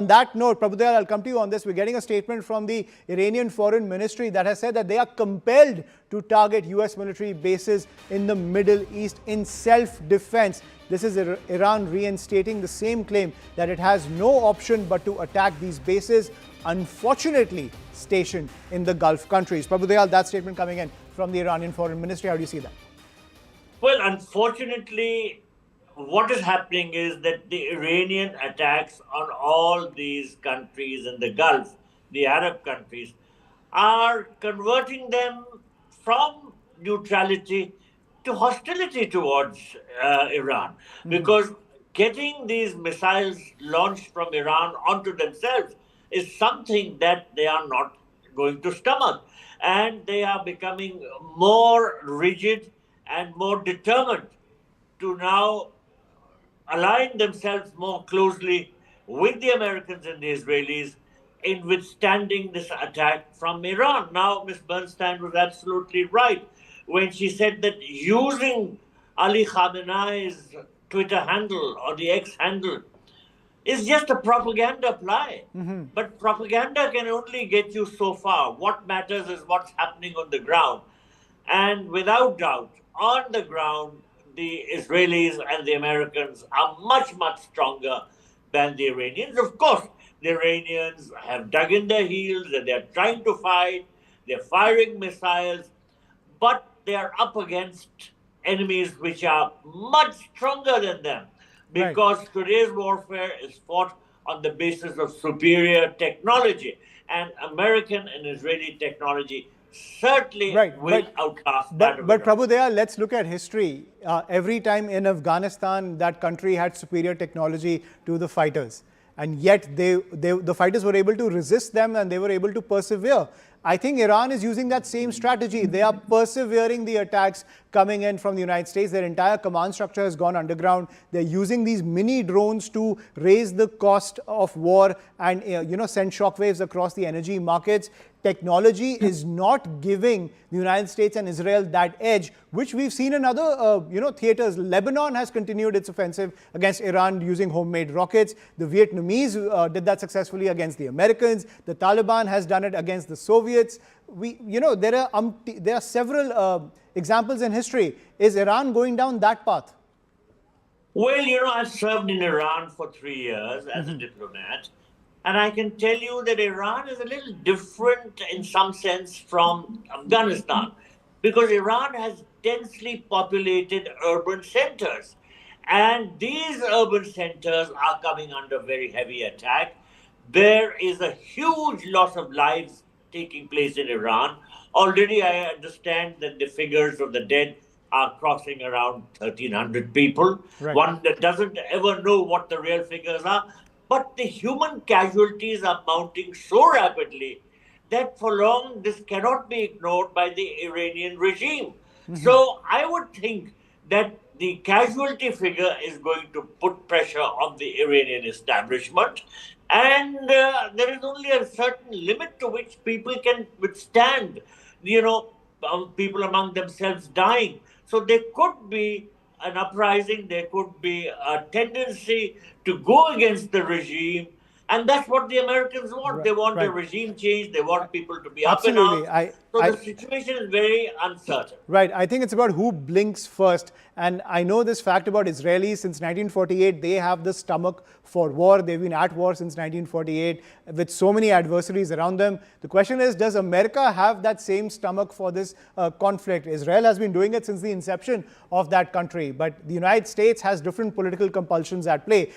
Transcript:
On that note, Prabhudev, I'll come to you on this. We're getting a statement from the Iranian Foreign Ministry that has said that they are compelled to target US military bases in the Middle East in self-defense. This is Iran reinstating the same claim that it has no option but to attack these bases, unfortunately stationed in the Gulf countries. Prabhudev, that statement coming in from the Iranian Foreign Ministry. How do you see that? Well, unfortunately, what is happening is that the Iranian attacks on all these countries in the Gulf, the Arab countries, are converting them from neutrality to hostility towards Iran. Because getting these missiles launched from Iran onto themselves is something that they are not going to stomach. And they are becoming more rigid and more determined to now align themselves more closely with the Americans and the Israelis in withstanding this attack from Iran. Now, Ms. Bernstein was absolutely right when she said that using Ali Khamenei's Twitter handle or the X handle is just a propaganda ply. But propaganda can only get you so far. What matters is what's happening on the ground. And without doubt, on the ground, the Israelis and the Americans are much, much stronger than the Iranians. Of course, the Iranians have dug in their heels and they're trying to fight, they're firing missiles, but they are up against enemies which are much stronger than them. Because today's warfare is fought on the basis of superior technology. And American and Israeli technology certainly will outlast that. But Prabhudev, let's look at history. Every time in Afghanistan, that country had superior technology to the fighters. And yet the fighters were able to resist them and they were able to persevere. I think Iran is using that same strategy. They are persevering the attacks coming in from the United States. Their entire command structure has gone underground. They're using these mini drones to raise the cost of war and send shockwaves across the energy markets. Technology is not giving the United States and Israel that edge, which we've seen in other theaters. Lebanon has continued its offensive against Iran using homemade rockets. The Vietnamese did that successfully against the Americans. The Taliban has done it against the Soviets. There are several examples in history. Is Iran going down that path? Well, I've served in Iran for 3 years as a diplomat. And I can tell you that Iran is a little different in some sense from Afghanistan, because Iran has densely populated urban centers. And these urban centers are coming under very heavy attack. There is a huge loss of lives taking place in Iran. Already I understand that the figures of the dead are crossing around 1,300 people. One that doesn't ever know what the real figures are. But the human casualties are mounting so rapidly that for long this cannot be ignored by the Iranian regime. So I would think that the casualty figure is going to put pressure on the Iranian establishment. And there is only a certain limit to which people can withstand, people among themselves dying. So there could be an uprising, there could be a tendency to go against the regime. And that's what the Americans want. They want a regime change. They want people to be up and out. So the situation is very uncertain. Right. I think it's about who blinks first. And I know this fact about Israelis. Since 1948, they have the stomach for war. They've been at war since 1948 with so many adversaries around them. The question is, does America have that same stomach for this conflict? Israel has been doing it since the inception of that country. But the United States has different political compulsions at play.